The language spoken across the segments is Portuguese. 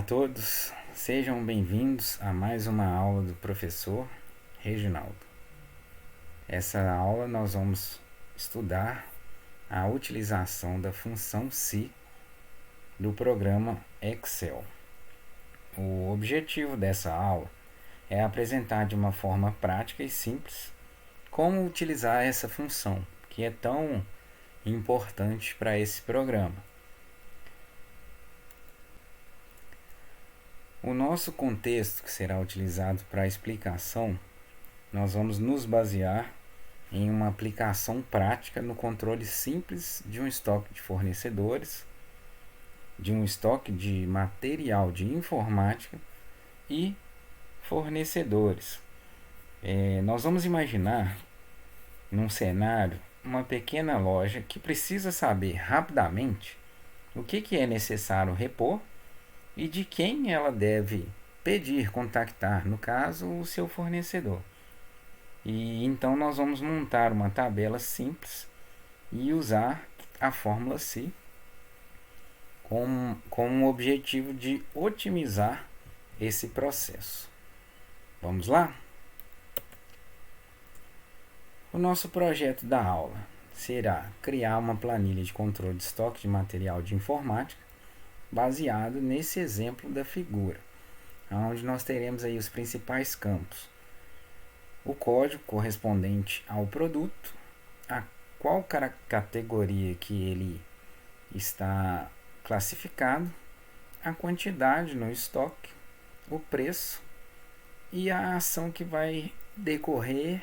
a todos, sejam bem-vindos a mais uma aula do professor Reginaldo. Essa aula nós vamos estudar a utilização da função se do programa Excel. O objetivo dessa aula é apresentar de uma forma prática e simples como utilizar essa função, que é tão importante para esse programa. O nosso contexto que será utilizado para a explicação, nós vamos nos basear em uma aplicação prática no controle simples de um estoque de fornecedores, de um estoque de material de informática e fornecedores. Nós vamos imaginar, num cenário, uma pequena loja que precisa saber rapidamente o que é necessário repor e de quem ela deve pedir, contactar, no caso, o seu fornecedor. E então nós vamos montar uma tabela simples e usar a fórmula SI com o objetivo de otimizar esse processo. Vamos lá? O nosso projeto da aula será criar uma planilha de controle de estoque de material de informática baseado nesse exemplo da figura, onde nós teremos aí os principais campos: o código correspondente ao produto, a qual categoria que ele está classificado, a quantidade no estoque, o preço e a ação que vai decorrer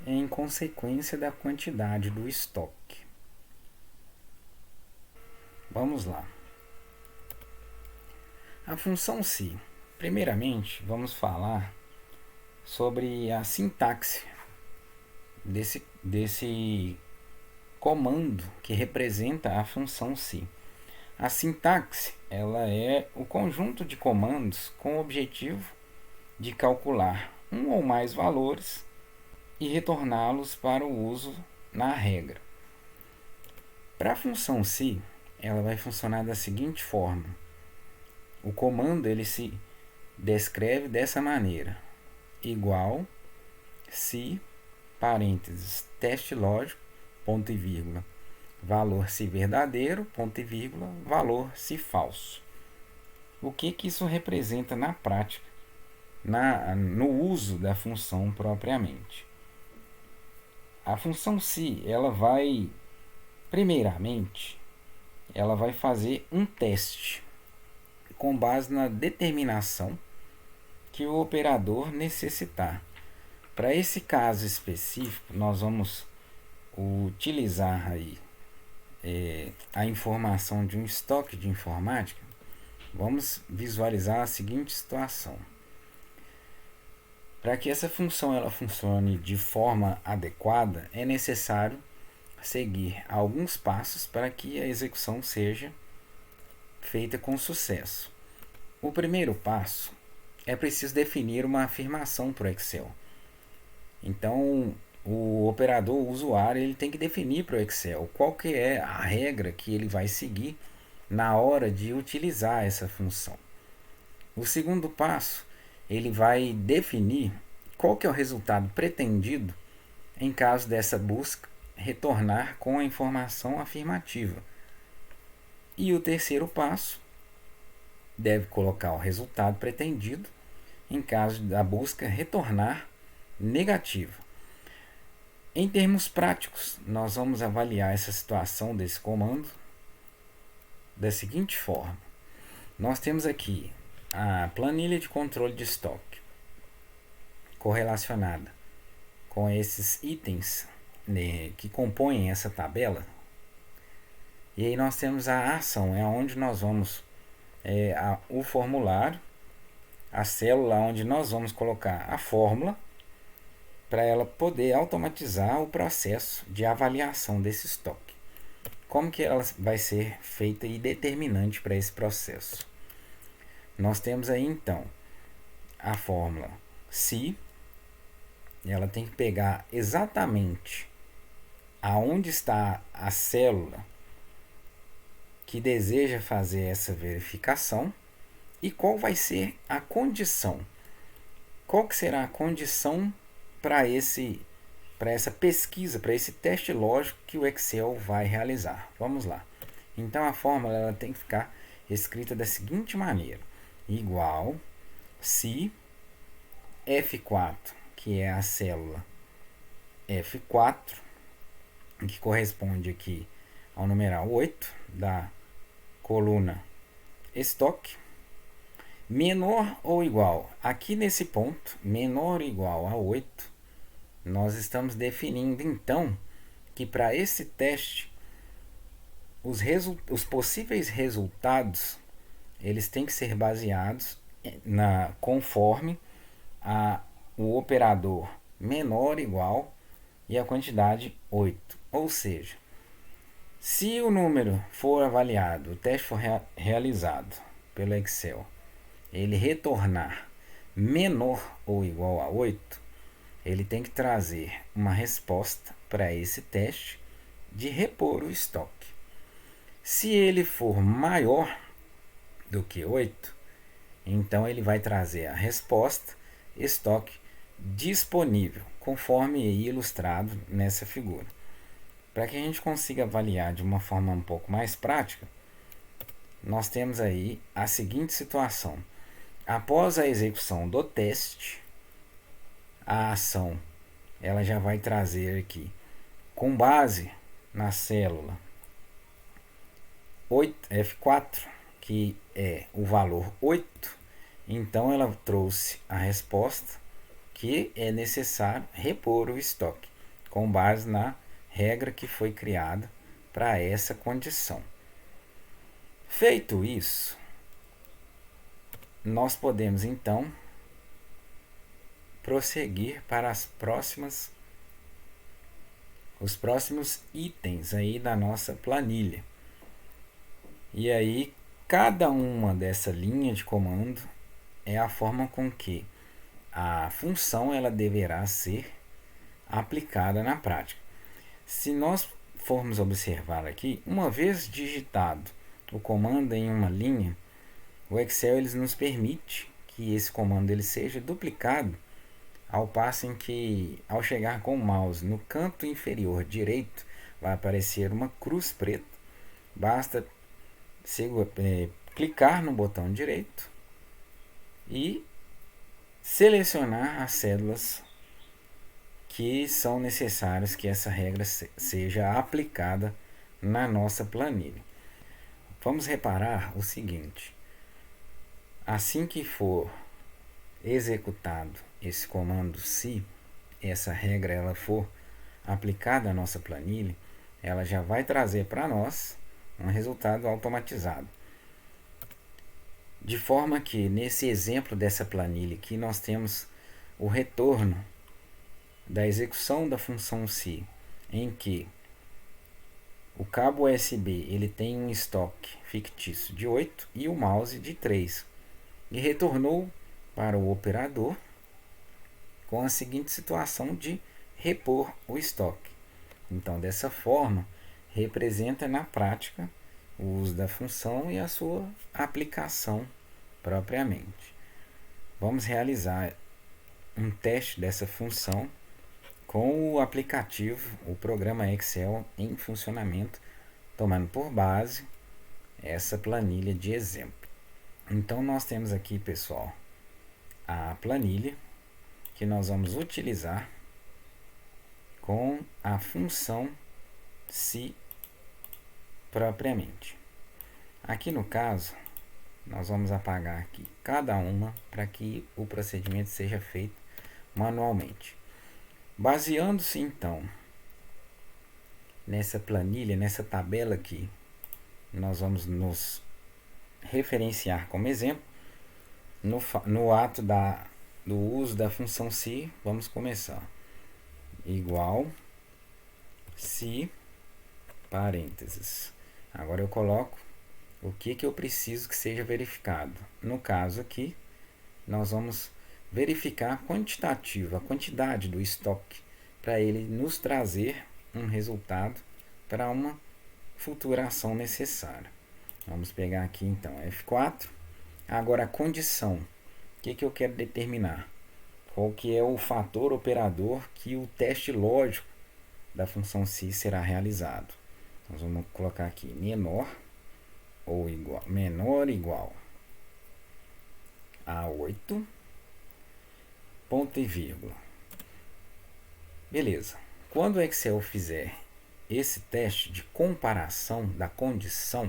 em consequência da quantidade do estoque. Vamos lá. A função SI. Primeiramente, vamos falar sobre a sintaxe desse comando que representa a função SI. A sintaxe, ela é o conjunto de comandos com o objetivo de calcular um ou mais valores e retorná-los para o uso na regra. Para a função SI, ela vai funcionar da seguinte forma: o comando ele se descreve dessa maneira: igual se, parênteses, teste lógico, ponto e vírgula, valor se verdadeiro, ponto e vírgula, valor se falso. O que isso representa na prática, no uso da função propriamente? A função se, primeiramente, ela vai fazer um teste com base na determinação que o operador necessitar. Para esse caso específico, nós vamos utilizar aí a informação de um estoque de informática. Vamos visualizar a seguinte situação: para que essa função ela funcione de forma adequada, é necessário seguir alguns passos para que a execução seja feita com sucesso. O primeiro passo é preciso definir uma afirmação para o Excel. Então, o operador, o usuário, ele tem que definir para o Excel qual que é a regra que ele vai seguir na hora de utilizar essa função. O segundo passo, ele vai definir qual que é o resultado pretendido em caso dessa busca retornar com a informação afirmativa. E o terceiro passo, deve colocar o resultado pretendido em caso da busca retornar negativa. Em termos práticos, nós vamos avaliar essa situação desse comando da seguinte forma: nós temos aqui a planilha de controle de estoque correlacionada com esses itens, né, que compõem essa tabela. E aí nós temos a ação, é onde nós vamos o formulário, a célula onde nós vamos colocar a fórmula para ela poder automatizar o processo de avaliação desse estoque. Como que ela vai ser feita e determinante para esse processo? Nós temos aí então a fórmula se, ela tem que pegar exatamente aonde está a célula que deseja fazer essa verificação E qual vai ser a condição? Qual que será a condição para essa pesquisa, para esse teste lógico que o Excel vai realizar? Vamos lá. Então a fórmula ela tem que ficar escrita da seguinte maneira: igual se F4, que é a célula F4, que corresponde aqui ao numeral 8 da coluna estoque, menor ou igual. Aqui nesse ponto, menor ou igual a 8, nós estamos definindo então que para esse teste os possíveis resultados eles têm que ser baseados conforme o operador menor ou igual e a quantidade 8. Ou seja, se o número for avaliado, o teste for realizado pelo Excel, ele retornar menor ou igual a 8, ele tem que trazer uma resposta para esse teste de repor o estoque. Se ele for maior do que 8, então ele vai trazer a resposta estoque disponível, conforme ilustrado nessa figura. Para que a gente consiga avaliar de uma forma um pouco mais prática, nós temos aí a seguinte situação. Após a execução do teste, a ação ela já vai trazer aqui, com base na célula 8F4, que é o valor 8, então ela trouxe a resposta que é necessário repor o estoque, com base na regra que foi criada para essa condição. Feito isso, nós podemos então prosseguir para os próximos itens aí da nossa planilha. E aí, cada uma dessa linha de comando é a forma com que a função ela deverá ser aplicada na prática. Se nós formos observar aqui, uma vez digitado o comando em uma linha, o Excel ele nos permite que esse comando ele seja duplicado, ao passo em que, ao chegar com o mouse no canto inferior direito, vai aparecer uma cruz preta. Basta clicar no botão direito e selecionar as células que são necessárias que essa regra seja aplicada na nossa planilha. Vamos reparar o seguinte: assim que for executado esse comando, se essa regra ela for aplicada à nossa planilha, ela já vai trazer para nós um resultado automatizado. De forma que nesse exemplo dessa planilha aqui nós temos o retorno da execução da função se, em que o cabo USB ele tem um estoque fictício de 8 e o mouse de 3, e retornou para o operador com a seguinte situação de repor o estoque. Então, dessa forma, representa na prática o uso da função e a sua aplicação propriamente. Vamos realizar um teste dessa função com o aplicativo, o programa Excel em funcionamento, tomando por base essa planilha de exemplo. Então, nós temos aqui, pessoal, a planilha que nós vamos utilizar com a função se propriamente. Aqui no caso, nós vamos apagar aqui cada uma para que o procedimento seja feito manualmente. Baseando-se então nessa planilha, nessa tabela aqui, nós vamos nos referenciar como exemplo. No ato do uso da função se, vamos começar. Igual se, parênteses. Agora eu coloco o que eu preciso que seja verificado. No caso aqui, nós vamos verificar a quantidade do estoque, para ele nos trazer um resultado para uma futura ação necessária. Vamos pegar aqui então F4 Agora a condição, o que eu quero determinar? Qual que é o fator operador que o teste lógico da função si será realizado? Nós vamos colocar aqui menor ou igual a 8, ponto e vírgula. Beleza. Quando o Excel fizer esse teste de comparação da condição,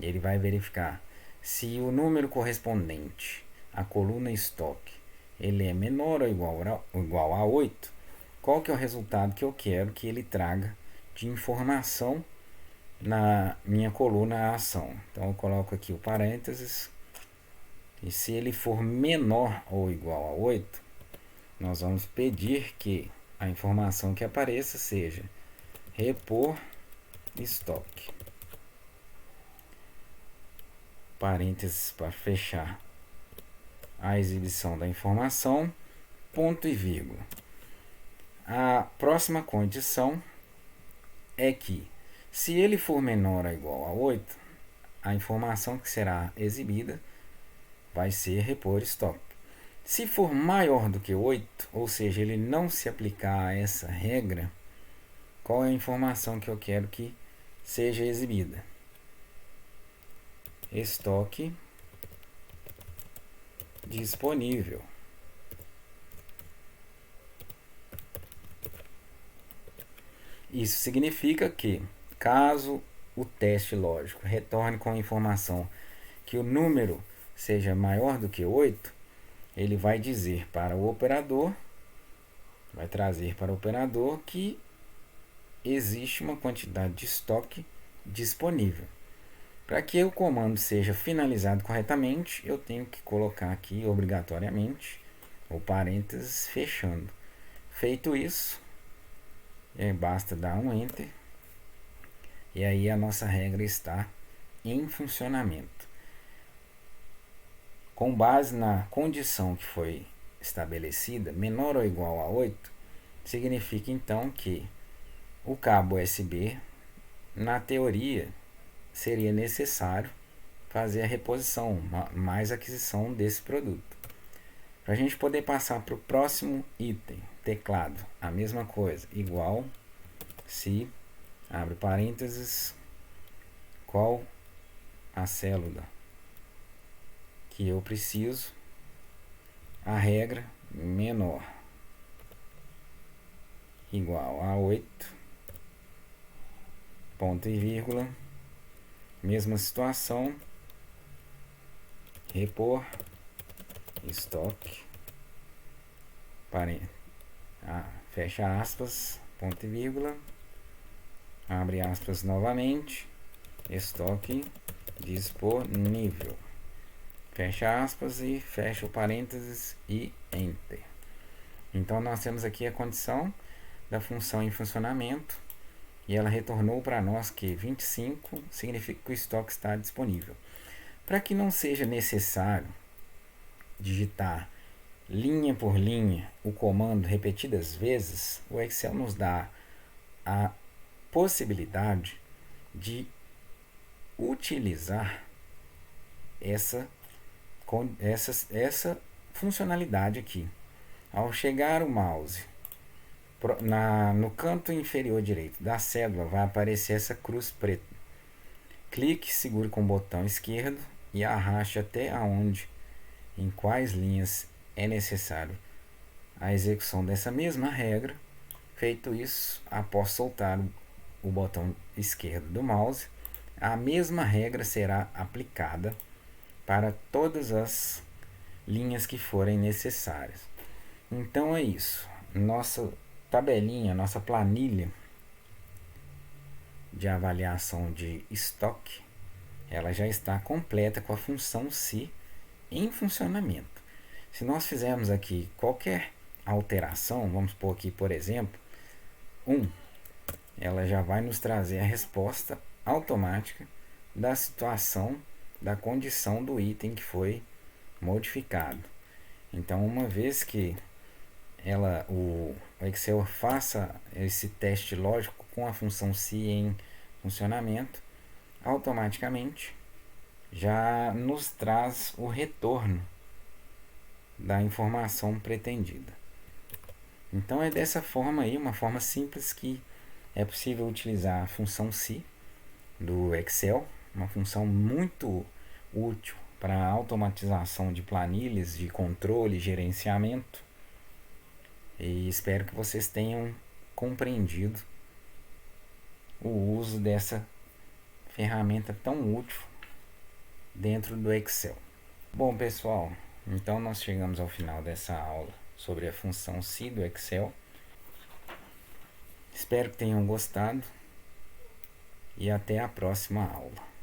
ele vai verificar se o número correspondente à coluna estoque ele é menor ou igual a 8, qual que é o resultado que eu quero que ele traga de informação na minha coluna ação. Então eu coloco aqui o parênteses, e se ele for menor ou igual a 8, nós vamos pedir que a informação que apareça seja repor estoque. Parênteses para fechar a exibição da informação, ponto e vírgula. A próxima condição é que, se ele for menor ou igual a 8, a informação que será exibida vai ser repor estoque. Se for maior do que 8, ou seja, ele não se aplicar a essa regra, qual é a informação que eu quero que seja exibida? Estoque disponível. Isso significa que, caso o teste lógico retorne com a informação que o número seja maior do que 8, ele vai dizer para o operador, vai trazer para o operador que existe uma quantidade de estoque disponível. Para que o comando seja finalizado corretamente, eu tenho que colocar aqui obrigatoriamente o parênteses fechando. Feito isso, basta dar um enter e aí a nossa regra está em funcionamento. Com base na condição que foi estabelecida, menor ou igual a 8, significa então que o cabo USB, na teoria, seria necessário fazer a reposição, mais aquisição desse produto. Para a gente poder passar para o próximo item, teclado, a mesma coisa, igual se, abre parênteses, qual a célula que eu preciso, a regra menor igual a 8, ponto e vírgula, mesma situação, repor estoque, fecha aspas, ponto e vírgula, abre aspas novamente, estoque disponível, fecha aspas e fecha o parênteses e enter. Então nós temos aqui a condição da função em funcionamento e ela retornou para nós que 25 significa que o estoque está disponível. Para que não seja necessário digitar linha por linha o comando repetidas vezes, o Excel nos dá a possibilidade de utilizar essa funcionalidade aqui. Ao chegar o mouse no canto inferior direito da cédula, vai aparecer essa cruz preta. Clique, segure com o botão esquerdo e arraste até aonde, em quais linhas é necessário a execução dessa mesma regra. Feito isso, após soltar o botão esquerdo do mouse, a mesma regra será aplicada para todas as linhas que forem necessárias. Então é isso. Nossa tabelinha, nossa planilha de avaliação de estoque, ela já está completa com a função se em funcionamento. Se nós fizermos aqui qualquer alteração, vamos pôr aqui, por exemplo, 1, ela já vai nos trazer a resposta automática da situação, da condição do item que foi modificado. Então, uma vez que o Excel faça esse teste lógico com a função se em funcionamento, automaticamente já nos traz o retorno da informação pretendida. Então é dessa forma aí, uma forma simples, que é possível utilizar a função SI do Excel, uma função muito útil para a automatização de planilhas de controle e gerenciamento. E espero que vocês tenham compreendido o uso dessa ferramenta tão útil dentro do Excel. Bom, pessoal, então nós chegamos ao final dessa aula sobre a função SI do Excel. Espero que tenham gostado e até a próxima aula.